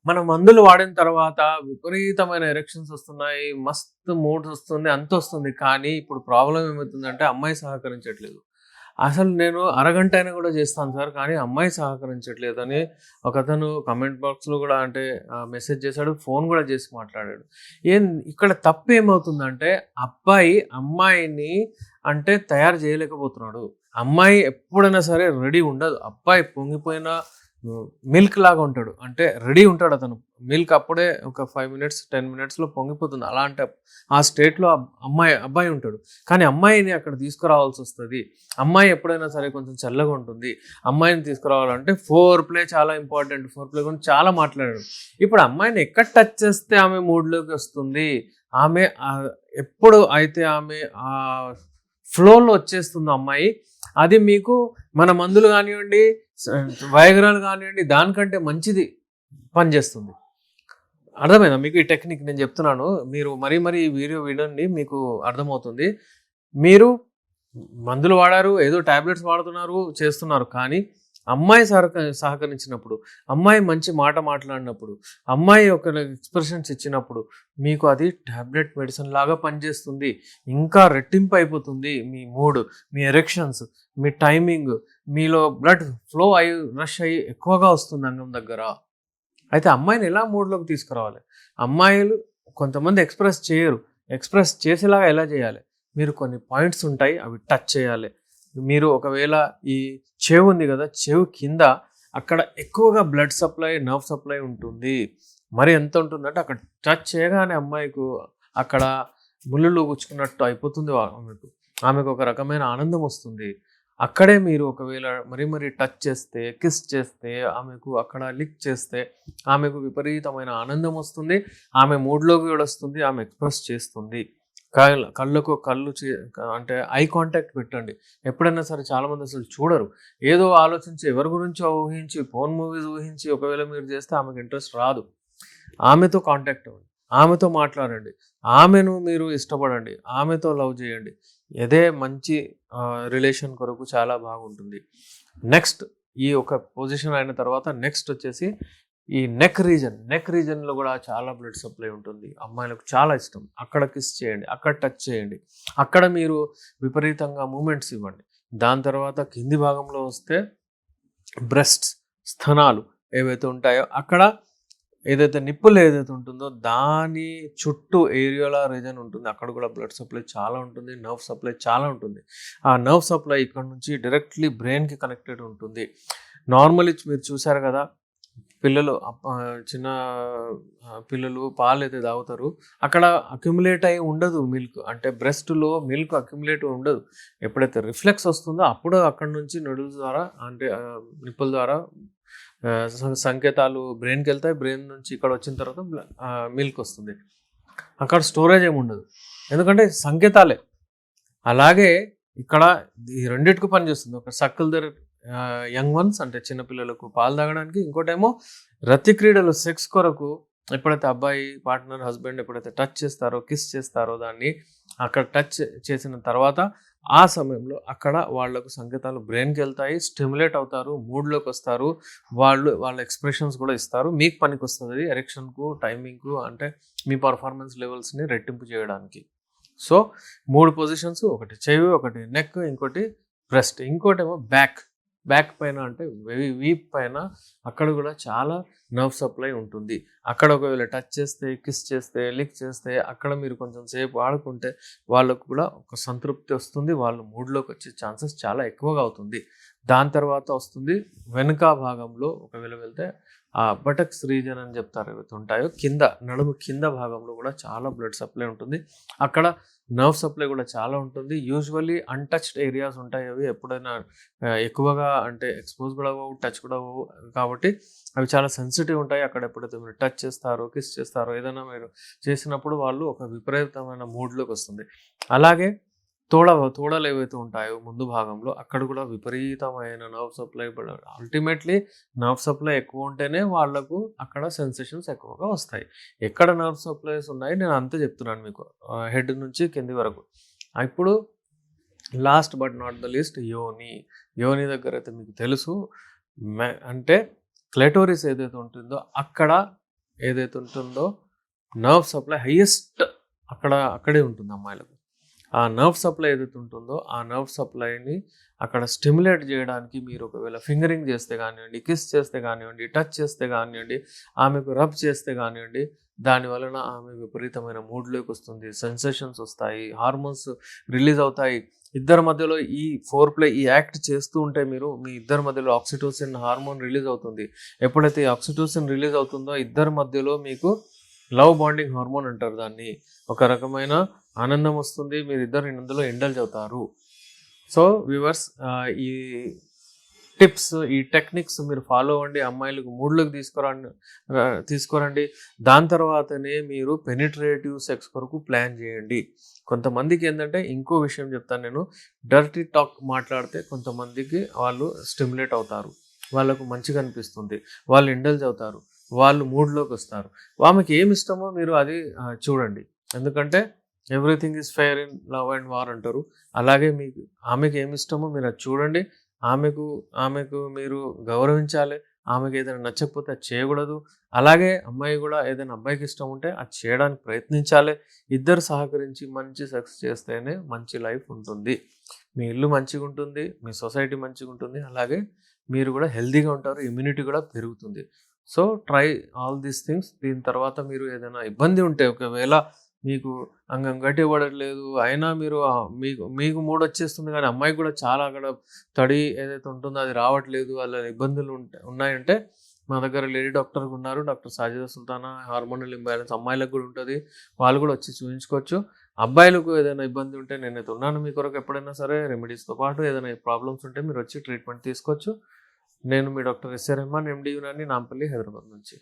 మనం మందులు వాడిన తర్వాత విపరీతమైన ఎరెక్షన్స్ వస్తున్నాయి. మస్తు మూడ్స్ వస్తుంది. అంతొస్తుంది. కానీ ఇప్పుడు ప్రాబ్లమ్ ఏమైతుందంటే అమ్మాయి సహకరించట్లేదు. అసలు నేను అరగంట అయినా కూడా చేస్తాను సార్. కానీ అమ్మాయి సహకరించట్లేదని ఒకతను కామెంట్ బాక్స్‌లో కూడా అంటే మెసేజ్ చేసాడు. ఫోన్ కూడా చేసి మాట్లాడాడు. ఏం ఇక్కడ తప్పేమవుతుందంటే అబ్బాయి అమ్మాయిని అంటే తయారు చేయలేకపోతున్నాడు. అమ్మాయి ఎప్పుడైనా సరే రెడీ ఉండదు. అబ్బాయి పొంగిపోయిన మిల్క్ లాగా ఉంటాడు. అంటే రెడీ ఉంటాడు అతను. మిల్క్ అప్పుడే ఒక 5 మినిట్స్, 10 మినిట్స్‌లో పొంగిపోతుంది. అలాంటి ఆ స్టేట్‌లో అబ్బాయి ఉంటాడు. కానీ అమ్మాయిని అక్కడ తీసుకురావాల్సొస్తది. అమ్మాయి ఎప్పుడైనా సరే కొంచెం చల్లగా ఉంటుంది. అమ్మాయిని తీసుకురావాలంటే ఫోర్ ప్లే చాలా ఇంపార్టెంట్. ఫోర్ ప్లే గురించి చాలా మాట్లాడాడు. ఇప్పుడు అమ్మాయిని ఎక్కడ టచ్ చేస్తే ఆమె మూడ్‌లోకి వస్తుంది. ఆమె ఎప్పుడు అయితే ఆమె ఫ్లోలో వచ్చేస్తుందో అమ్మాయి, అది మీకు మన మందులు కానివ్వండి, వయగ్రాలు కానివ్వండి, దానికంటే మంచిది పనిచేస్తుంది. అర్థమైందా మీకు ఈ టెక్నిక్ నేను చెప్తున్నాను. మీరు మరీ ఈ వీడియో వినండి, మీకు అర్థమవుతుంది. మీరు మందులు వాడారు, ఏదో టాబ్లెట్స్ వాడుతున్నారు, చేస్తున్నారు. కానీ అమ్మాయి సహకరించినప్పుడు, అమ్మాయి మంచి మాట మాట్లాడినప్పుడు, అమ్మాయి ఒక ఎక్స్‌ప్రెషన్స్ ఇచ్చినప్పుడు మీకు అది టాబ్లెట్ మెడిసిన్ లాగా పనిచేస్తుంది. ఇంకా రెట్టింపు అయిపోతుంది మీ మూడ్, మీ ఎరెక్షన్స్, మీ టైమింగ్, మీలో బ్లడ్ ఫ్లో రష్ అయ్యి ఎక్కువగా వస్తుంది అంగం దగ్గర. అయితే అమ్మాయిని ఎలా మూడ్‌లోకి తీసుకురావాలి? అమ్మాయిలు కొంతమంది ఎక్స్‌ప్రెస్ చేయరు. ఎక్స్‌ప్రెస్ చేసేలాగా ఎలా చేయాలి? మీరు కొన్ని పాయింట్స్ ఉంటాయి, అవి టచ్ చేయాలి. మీరు ఒకవేళ ఈ చెవు ఉంది కదా, చెవు కింద అక్కడ ఎక్కువగా బ్లడ్ సప్లై, నర్వ్ సప్లై ఉంటుంది. మరి ఎంత ఉంటుందంటే అక్కడ టచ్ చేయగానే అమ్మాయికి అక్కడ ముల్లులు గుచ్చుకున్నట్టు అయిపోతుంది ఆమెకు ఒక రకమైన ఆనందం వస్తుంది. అక్కడే మీరు ఒకవేళ మరీ టచ్ చేస్తే, కిస్ చేస్తే, ఆమెకు అక్కడ లిక్ చేస్తే ఆమెకు విపరీతమైన ఆనందం వస్తుంది. ఆమె మూడ్‌లోకి కూడా వస్తుంది. ఆమె ఎక్స్‌ప్రెస్ చేస్తుంది. కళ్ళకు కళ్ళు అంటే ఐ కాంటాక్ట్ పెట్టండి. ఎప్పుడైనా సరే చాలామంది అసలు చూడరు. ఏదో ఆలోచించి ఎవరి గురించో ఊహించి, పోర్న్ మూవీస్ ఊహించి ఒకవేళ మీరు చేస్తే ఆమెకు ఇంట్రెస్ట్ రాదు. ఆమెతో కాంటాక్ట్ అవ్వండి. ఆమెతో మాట్లాడండి. ఆమెను మీరు ఇష్టపడండి. ఆమెతో లవ్ చేయండి. ఇదే మంచి రిలేషన్ కొరకు చాలా బాగుంటుంది. నెక్స్ట్ ఈ ఒక పొజిషన్ అయిన తర్వాత నెక్స్ట్ వచ్చేసి ఈ నెక్ రీజన్‌లో కూడా చాలా బ్లడ్ సప్లై ఉంటుంది. అమ్మాయిలకు చాలా ఇష్టం. అక్కడ కిస్ చేయండి. అక్కడ టచ్ చేయండి. అక్కడ మీరు విపరీతంగా మూవ్‌మెంట్స్ ఇవ్వండి. దాని తర్వాత కింది భాగంలో వస్తే బ్రెస్ట్స్, స్తనాలు ఏవైతే ఉంటాయో అక్కడ ఏదైతే నిప్పులు ఏదైతే ఉంటుందో దాని చుట్టూ ఏరియోలా రీజన్ ఉంటుంది. అక్కడ కూడా బ్లడ్ సప్లై చాలా ఉంటుంది. నర్వ్ సప్లై చాలా ఉంటుంది. ఆ నర్వ్ సప్లై ఇక్కడ నుంచి డైరెక్ట్‌లీ బ్రెయిన్‌కి కనెక్టెడ్ ఉంటుంది. నార్మల్లీ మీరు చూసారు కదా, పిల్లలు చిన్న పిల్లలు పాలైతే తాగుతారు. అక్కడ అక్యుములేట్ అయ్యి ఉండదు మిల్క్. అంటే బ్రెస్ట్‌లో మిల్క్ అక్యుములేట్ ఉండదు. ఎప్పుడైతే రిఫ్లెక్స్ వస్తుందో అప్పుడు అక్కడి నుంచి నడుల్స్ ద్వారా అంటే నిప్పుల ద్వారా సంకేతాలు బ్రెయిన్‌కెళ్తాయి. బ్రెయిన్ నుంచి ఇక్కడ వచ్చిన తర్వాత మిల్క్ వస్తుంది. అక్కడ స్టోరేజ్ ఏమి ఉండదు. ఎందుకంటే సంకేతాలే. అలాగే ఇక్కడ ఈ రెండిటికి పనిచేస్తుంది. ఒక సర్కిల్ దర్ యంగ్ వన్స్ అంటే చిన్నపిల్లలకు పాలు తాగడానికి, ఇంకోటేమో రతి క్రీడలు సెక్స్ కొరకు ఎప్పుడైతే అబ్బాయి పార్ట్నర్, హస్బెండ్ ఎప్పుడైతే టచ్ చేస్తారో, కిస్ చేస్తారో దాన్ని అక్కడ టచ్ చేసిన తర్వాత ఆ సమయంలో అక్కడ వాళ్ళకు సంకేతాలు బ్రెయిన్‌కి వెళ్తాయి. స్టిమ్యులేట్ అవుతారు. మూడ్‌లోకి వస్తారు. వాళ్ళ ఎక్స్‌ప్రెషన్స్ కూడా ఇస్తారు. మీకు పనికొస్తది ఎరెక్షన్‌కు, టైమింగ్‌కు అంటే మీ పర్ఫార్మెన్స్ లెవెల్స్‌ని రెట్టింపు చేయడానికి. సో 3 పొజిషన్స్, ఒకటి చెవి, ఒకటి నెక్, ఇంకోటి బ్రెస్ట్, ఇంకోటేమో బ్యాక్ పైన అంటే వీప్ పైన అక్కడ కూడా చాలా నర్వ్ సప్లై ఉంటుంది. అక్కడ ఒకవేళ టచ్ చేస్తే, కిస్ చేస్తే, లిక్ చేస్తే అక్కడ మీరు కొంచెం సేపు ఆడుకుంటే వాళ్ళకు కూడా ఒక సంతృప్తి వస్తుంది. వాళ్ళు మూడ్‌లోకి వచ్చే ఛాన్సెస్ చాలా ఎక్కువగా అవుతుంది. దాని తర్వాత వస్తుంది వెనుక భాగంలో ఒకవేళ వెళ్తే బటక్స్ రీజియన్ అని చెప్తారు ఏవైతే ఉంటాయో కింద నడుము కింద భాగంలో కూడా చాలా బ్లడ్ సప్లై ఉంటుంది. అక్కడ నర్వ్ సప్లై కూడా చాలా ఉంటుంది. యూజువల్లీ అన్‌టచ్డ్ ఏరియాస్ ఉంటాయి. అవి ఎప్పుడైనా ఎక్కువగా అంటే ఎక్స్‌పోజ్ కూడా అవ్వవు, టచ్ కూడా అవ్వవు. కాబట్టి అవి చాలా సెన్సిటివ్ ఉంటాయి. అక్కడ ఎప్పుడైతే మీరు టచ్ చేస్తారో, కిస్ చేస్తారో, ఏదైనా మీరు చేసినప్పుడు వాళ్ళు ఒక విపరీతమైన మూడ్‌లోకి వస్తుంది. అలాగే తోడలు ఏవైతే ఉంటాయో ముందు భాగంలో అక్కడ కూడా విపరీతమైన nerve supply ultimately nerve supply ఎక్కువ ఉంటేనే వాళ్ళకు అక్కడ సెన్సేషన్స్ ఎక్కువగా వస్తాయి. ఎక్కడ నర్వ్ సప్లైస్ ఉన్నాయి నేను అంతే చెప్తున్నాను మీకు, హెడ్ నుంచి కింది వరకు. ఇప్పుడు last but not the least యోని దగ్గర అయితే మీకు తెలుసు అంటే క్లెటోరిస్ ఏదైతే ఉంటుందో అక్కడ ఏదైతే ఉంటుందో నర్వ్ సప్లై హైయెస్ట్ అక్కడే ఉంటుంది అమ్మాయిలకు. ఆ నర్వ్ సప్లై ఏదైతే ఉంటుందో ఆ నర్వ్ సప్లైని అక్కడ స్టిమ్యులేట్ చేయడానికి మీరు ఒకవేళ ఫింగరింగ్ చేస్తే కానివ్వండి, కిస్ చేస్తే కానివ్వండి, టచ్ చేస్తే కానివ్వండి, ఆమెకు రబ్ చేస్తే కానివ్వండి, దాని వలన ఆమె విపరీతమైన మూడ్లోకి వస్తుంది, సెన్సేషన్స్ వస్తాయి, హార్మోన్స్ రిలీజ్ అవుతాయి. ఇద్దరి మధ్యలో ఈ ఫోర్ ప్లే ఈ యాక్ట్ చేస్తూ ఉంటే మీరు మీ ఇద్దరి మధ్యలో ఆక్సిటోసిన్ హార్మోన్ రిలీజ్ అవుతుంది. ఎప్పుడైతే ఈ ఆక్సిటోసిన్ రిలీజ్ అవుతుందో ఇద్దరి మధ్యలో మీకు లవ్ బాండింగ్ హార్మోన్ అంటారు దాన్ని. ఒక రకమైన ఆనందం వస్తుంది. మీరిద్దరు ఇందులో ఇండల్జ్ అవుతారు. సో వ్యూవర్స్, ఈ టిప్స్, ఈ టెక్నిక్స్ మీరు ఫాలో అవ్వండి. అమ్మాయిలకు మూడ్లోకి తీసుకురండి. దాని తర్వాతనే మీరు పెనిట్రేటివ్ సెక్స్ కొరకు ప్లాన్ చేయండి. కొంతమందికి ఏంటంటే ఇంకో విషయం చెప్తాను నేను. డర్టీ టాక్ మాట్లాడితే కొంతమందికి వాళ్ళు స్టిమ్యులేట్ అవుతారు. వాళ్ళకు మంచిగా అనిపిస్తుంది. వాళ్ళు ఇండల్జ్ అవుతారు. వాళ్ళు మూడ్లోకి వస్తారు. ఆమెకి ఏమి ఇష్టమో మీరు అది చూడండి. ఎందుకంటే everything is fair in love and war అంటారు. అలాగే ఆమెకి ఏమి ఇష్టమో మీరు అది చూడండి. ఆమెకు మీరు గౌరవించాలి. ఆమెకి ఏదైనా నచ్చకపోతే అది చేయకూడదు. అలాగే అమ్మాయి కూడా ఏదైనా అబ్బాయికి ఇష్టం ఉంటే అది చేయడానికి ప్రయత్నించాలి. ఇద్దరు సహకరించి మంచి సెక్స్ చేస్తేనే మంచి లైఫ్ ఉంటుంది. మీ ఇల్లు మంచిగా ఉంటుంది, మీ సొసైటీ మంచిగా ఉంటుంది. అలాగే మీరు కూడా హెల్తీగా ఉంటారు, ఇమ్యూనిటీ కూడా పెరుగుతుంది. So try all these things. దీని తర్వాత మీరు ఏదైనా ఇబ్బంది ఉంటే, ఒకవేళ మీకు అంగం గట్టి పడట్లేదు అయినా మీరు మీకు మీకు మూడొచ్చేస్తుంది కానీ అమ్మాయికి కూడా చాలా అక్కడ తడి ఏదైతే ఉంటుందో అది రావట్లేదు, వాళ్ళ ఇబ్బందులు ఉన్నాయంటే మా దగ్గర లేడీ డాక్టర్ ఉన్నారు. Doctor Sajida Sultana. Hormonal imbalance అమ్మాయిలకు కూడా ఉంటుంది. వాళ్ళు కూడా వచ్చి చూపించుకోవచ్చు. అబ్బాయిలకు ఏదైనా ఇబ్బంది ఉంటే నేనైతే ఉన్నాను మీ కొరకు. ఎప్పుడైనా సరే రెమెడీస్తో పాటు ఏదైనా ప్రాబ్లమ్స్ ఉంటే మీరు వచ్చి ట్రీట్మెంట్ తీసుకోవచ్చు. నేను మీ డాక్టర్ ఎస్ఆర్ రెహమాన్, ఎండి యునాని, నాంపల్లి, హైదరాబాద్ నుంచి.